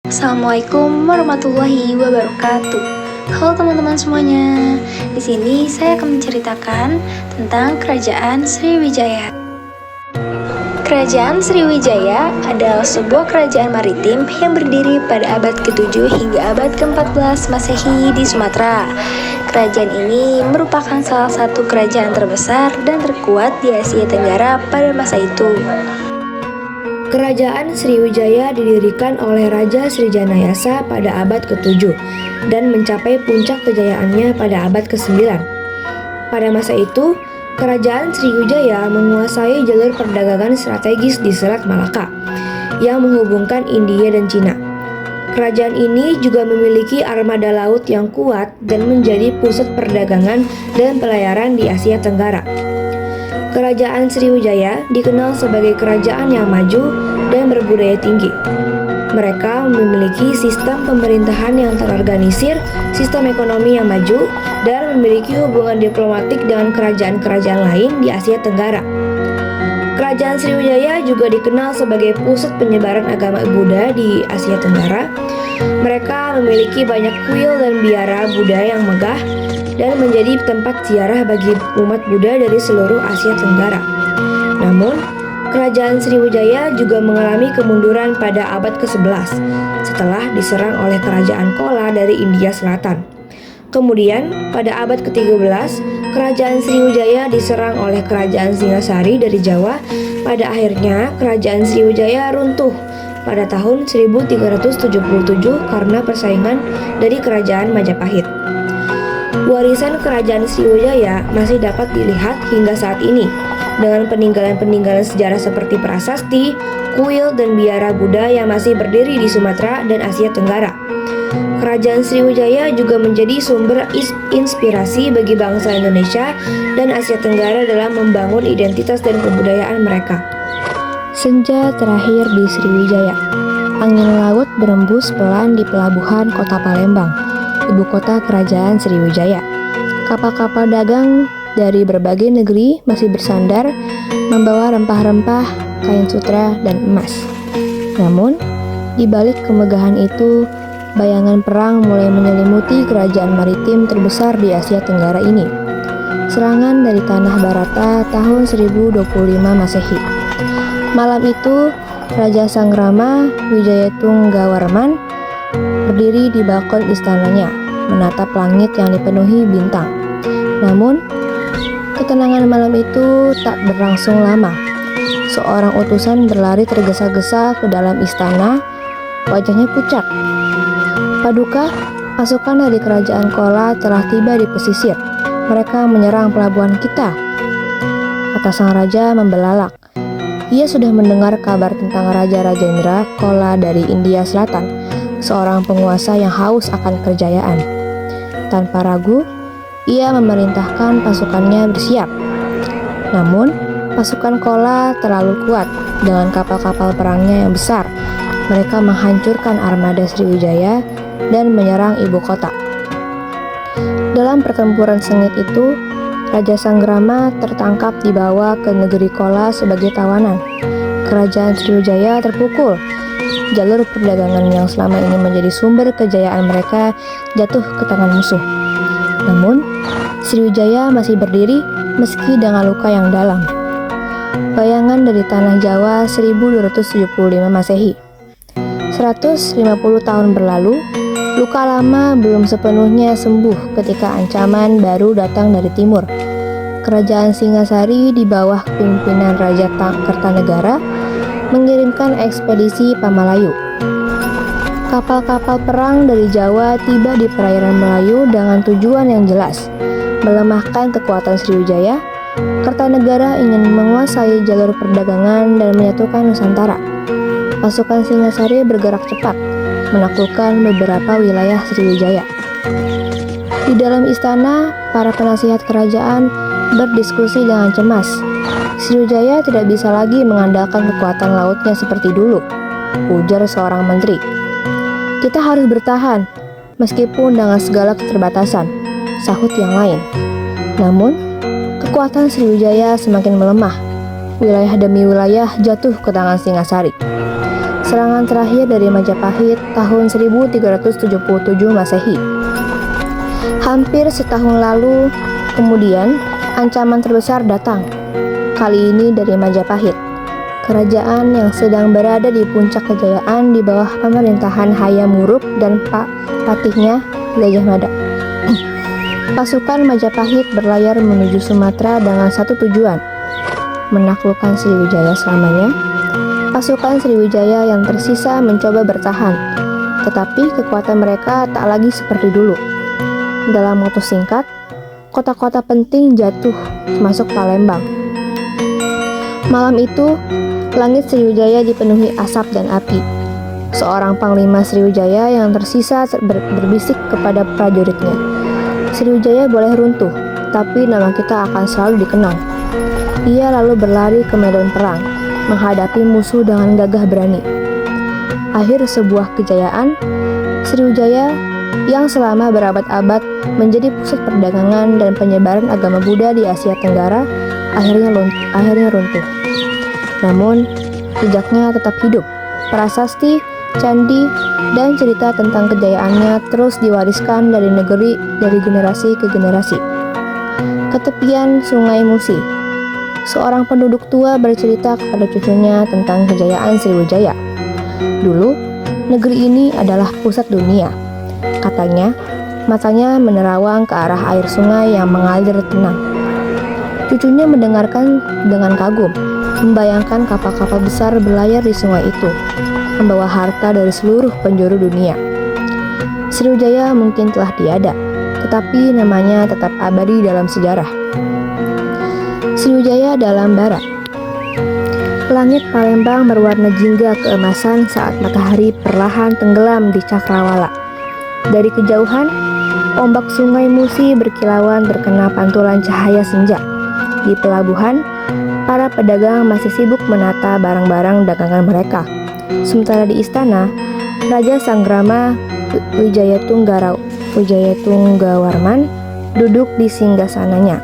Assalamualaikum warahmatullahi wabarakatuh. Halo teman-teman semuanya. Di sini saya akan menceritakan tentang Kerajaan Sriwijaya. Kerajaan Sriwijaya adalah sebuah kerajaan maritim yang berdiri pada abad ke-7 hingga abad ke-14 Masehi di Sumatera. Kerajaan ini merupakan salah satu kerajaan terbesar dan terkuat di Asia Tenggara pada masa itu. Kerajaan Sriwijaya didirikan oleh Raja Srijanayasa pada abad ke-7 dan mencapai puncak kejayaannya pada abad ke-9. Pada masa itu, Kerajaan Sriwijaya menguasai jalur perdagangan strategis di Selat Malaka yang menghubungkan India dan Cina. Kerajaan ini juga memiliki armada laut yang kuat dan menjadi pusat perdagangan dan pelayaran di Asia Tenggara. Kerajaan Sriwijaya dikenal sebagai kerajaan yang maju dan berbudaya tinggi. Mereka memiliki sistem pemerintahan yang terorganisir, sistem ekonomi yang maju, dan memiliki hubungan diplomatik dengan kerajaan-kerajaan lain di Asia Tenggara. Kerajaan Sriwijaya juga dikenal sebagai pusat penyebaran agama Buddha di Asia Tenggara. Mereka memiliki banyak kuil dan biara Buddha yang megah dan menjadi tempat ziarah bagi umat Buddha dari seluruh Asia Tenggara. Namun, Kerajaan Sriwijaya juga mengalami kemunduran pada abad ke-11 setelah diserang oleh Kerajaan Chola dari India Selatan. Kemudian, pada abad ke-13, Kerajaan Sriwijaya diserang oleh Kerajaan Singasari dari Jawa. Pada akhirnya, Kerajaan Sriwijaya runtuh pada tahun 1377 karena persaingan dari Kerajaan Majapahit. Warisan Kerajaan Sriwijaya masih dapat dilihat hingga saat ini dengan peninggalan-peninggalan sejarah seperti prasasti, kuil, dan biara Buddha yang masih berdiri di Sumatera dan Asia Tenggara. Kerajaan Sriwijaya juga menjadi sumber inspirasi bagi bangsa Indonesia dan Asia Tenggara dalam membangun identitas dan kebudayaan mereka. Senja terakhir di Sriwijaya. Angin laut berembus pelan di pelabuhan kota Palembang, ibu kota Kerajaan Sriwijaya. Kapal-kapal dagang dari berbagai negeri masih bersandar membawa rempah-rempah, kain sutra, dan emas. Namun, di balik kemegahan itu, bayangan perang mulai menyelimuti kerajaan maritim terbesar di Asia Tenggara ini. Serangan dari tanah Barata tahun 1025 Masehi. Malam itu, Raja Sanggrama Wijayatunggawarman berdiri di balkon istananya, menatap langit yang dipenuhi bintang. Namun, ketenangan malam itu tak berlangsung lama. Seorang utusan berlari tergesa-gesa ke dalam istana, wajahnya pucat. Paduka, pasukan dari kerajaan Chola telah tiba di pesisir. Mereka menyerang pelabuhan kita, kata sang raja membelalak. Ia sudah mendengar kabar tentang Raja Rajendra Chola dari India Selatan, seorang penguasa yang haus akan kejayaan. Tanpa ragu, ia memerintahkan pasukannya bersiap. Namun, pasukan Chola terlalu kuat dengan kapal-kapal perangnya yang besar. Mereka menghancurkan armada Sriwijaya dan menyerang ibu kota. Dalam pertempuran sengit itu, Raja Sanggrama tertangkap dibawa ke negeri Chola sebagai tawanan. Kerajaan Sriwijaya terpukul. Jalur perdagangan yang selama ini menjadi sumber kejayaan mereka jatuh ke tangan musuh. Namun, Sriwijaya masih berdiri meski dengan luka yang dalam. Bayangan dari tanah Jawa 1275 Masehi. 150 tahun berlalu, luka lama belum sepenuhnya sembuh ketika ancaman baru datang dari timur. Kerajaan Singasari di bawah pimpinan Raja Kertanegara mengirimkan ekspedisi Pamalayu. Kapal-kapal perang dari Jawa tiba di perairan Melayu dengan tujuan yang jelas, melemahkan kekuatan Sriwijaya. Kertanegara ingin menguasai jalur perdagangan dan menyatukan Nusantara. Pasukan Singasari bergerak cepat, menaklukkan beberapa wilayah Sriwijaya. Di dalam istana, para penasihat kerajaan berdiskusi dengan cemas. Sriwijaya tidak bisa lagi mengandalkan kekuatan lautnya seperti dulu, ujar seorang menteri. Kita harus bertahan, meskipun dengan segala keterbatasan, sahut yang lain. Namun, kekuatan Sriwijaya semakin melemah. Wilayah demi wilayah jatuh ke tangan Singasari. Serangan terakhir dari Majapahit tahun 1377 Masehi. Hampir setahun lalu kemudian, ancaman terbesar datang. Kali ini dari Majapahit, kerajaan yang sedang berada di puncak kejayaan di bawah pemerintahan Hayam Wuruk dan patihnya Gajah Mada. Pasukan Majapahit berlayar menuju Sumatera dengan satu tujuan, menaklukkan Sriwijaya selamanya. Pasukan Sriwijaya yang tersisa mencoba bertahan, tetapi kekuatan mereka tak lagi seperti dulu. Dalam waktu singkat, kota-kota penting jatuh, termasuk Palembang. Malam itu, langit Sriwijaya dipenuhi asap dan api. Seorang panglima Sriwijaya yang tersisa berbisik kepada prajuritnya, "Sriwijaya boleh runtuh, tapi nama kita akan selalu dikenang." Ia lalu berlari ke medan perang, menghadapi musuh dengan gagah berani. Akhir sebuah kejayaan, Sriwijaya yang selama berabad-abad menjadi pusat perdagangan dan penyebaran agama Buddha di Asia Tenggara, akhirnya runtuh. Namun, jejaknya tetap hidup. Prasasti, candi, dan cerita tentang kejayaannya terus diwariskan dari generasi ke generasi. Ketepian Sungai Musi, seorang penduduk tua bercerita kepada cucunya tentang kejayaan Sriwijaya. Dulu, negeri ini adalah pusat dunia. Katanya, matanya menerawang ke arah air sungai yang mengalir tenang. Cucunya mendengarkan dengan kagum, membayangkan kapal-kapal besar berlayar di sungai itu, membawa harta dari seluruh penjuru dunia. Sriwijaya mungkin telah tiada, tetapi namanya tetap abadi dalam sejarah. Sriwijaya dalam bara. Langit Palembang berwarna jingga keemasan saat matahari perlahan tenggelam di cakrawala. Dari kejauhan, ombak sungai Musi berkilauan terkena pantulan cahaya senja. Di pelabuhan, para pedagang masih sibuk menata barang-barang dagangan mereka. Sementara di istana, Raja Sanggrama Wijayatunggawarman duduk di singgasananya.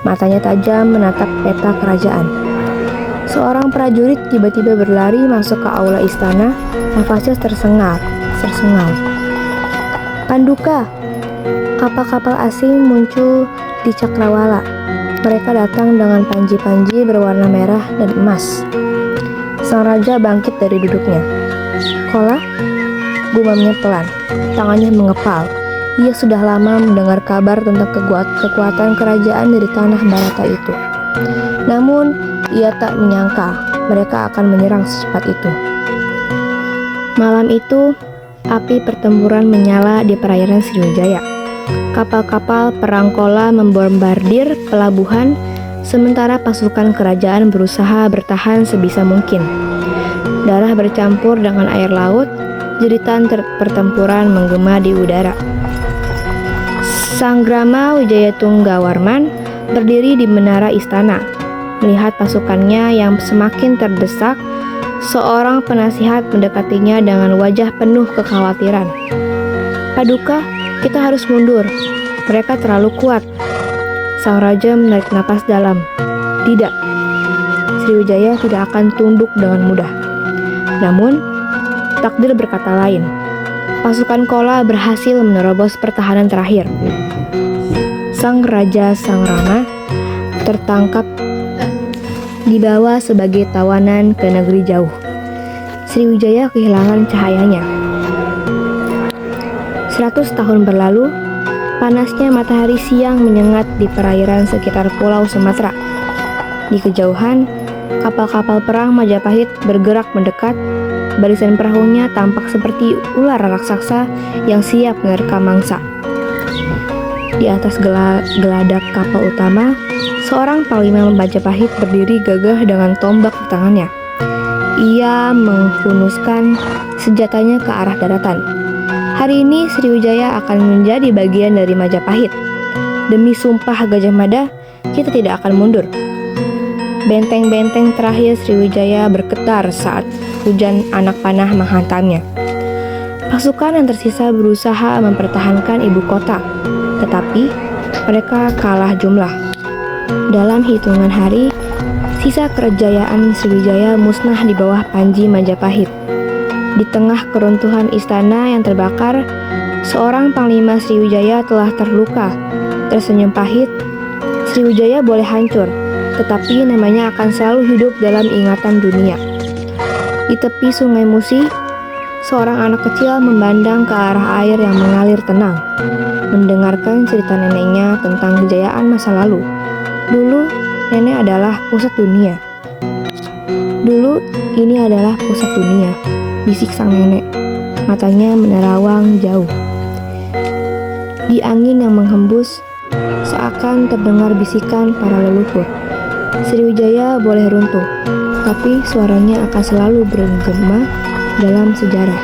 Matanya tajam menatap peta kerajaan. Seorang prajurit tiba-tiba berlari masuk ke aula istana, nafasnya tersengal. "Panduka!" Kapal-kapal asing muncul di cakrawala. Mereka datang dengan panji-panji berwarna merah dan emas. Sang raja bangkit dari duduknya. "Kola?" gumamnya pelan, tangannya mengepal. Ia sudah lama mendengar kabar tentang kekuatan kerajaan dari tanah Barata itu. Namun, ia tak menyangka mereka akan menyerang secepat itu. Malam itu, api pertempuran menyala di perairan Sriwijaya. Kapal-kapal perang Kola membombardir pelabuhan, sementara pasukan kerajaan berusaha bertahan sebisa mungkin. Darah bercampur dengan air laut, jeritan pertempuran menggema di udara. Sanggrama Wijayatunggawarman berdiri di menara istana. Melihat pasukannya yang semakin terdesak, seorang penasihat mendekatinya dengan wajah penuh kekhawatiran. "Paduka, kita harus mundur. Mereka terlalu kuat." Sang raja menarik napas dalam. "Tidak, Sriwijaya tidak akan tunduk dengan mudah." Namun, takdir berkata lain. Pasukan Kola berhasil menerobos pertahanan terakhir. Sang Raja Sangrama tertangkap, dibawa sebagai tawanan ke negeri jauh. Sriwijaya kehilangan cahayanya. 100 tahun berlalu, panasnya matahari siang menyengat di perairan sekitar Pulau Sumatera. Di kejauhan, kapal-kapal perang Majapahit bergerak mendekat. Barisan perahunya tampak seperti ular raksasa yang siap menerkam mangsa. Di atas geladak kapal utama, seorang panglima Majapahit berdiri gagah dengan tombak di tangannya. Ia menghunuskan senjatanya ke arah daratan. Hari ini Sriwijaya akan menjadi bagian dari Majapahit. Demi sumpah Gajah Mada, kita tidak akan mundur. Benteng-benteng terakhir Sriwijaya bergetar saat hujan anak panah menghantamnya. Pasukan yang tersisa berusaha mempertahankan ibu kota, tetapi mereka kalah jumlah. Dalam hitungan hari, sisa kerajaan Sriwijaya musnah di bawah panji Majapahit. Di tengah keruntuhan istana yang terbakar, seorang Panglima Sriwijaya telah terluka. Tersenyum pahit, Sriwijaya boleh hancur, tetapi namanya akan selalu hidup dalam ingatan dunia. Di tepi Sungai Musi, seorang anak kecil memandang ke arah air yang mengalir tenang, mendengarkan cerita neneknya tentang kejayaan masa lalu. Dulu, nenek adalah pusat dunia. Dulu, ini adalah pusat dunia, bisik sang nenek. Matanya menerawang jauh. Di angin yang menghembus, seakan terdengar bisikan para leluhur. Sriwijaya boleh runtuh, tapi suaranya akan selalu bergema dalam sejarah.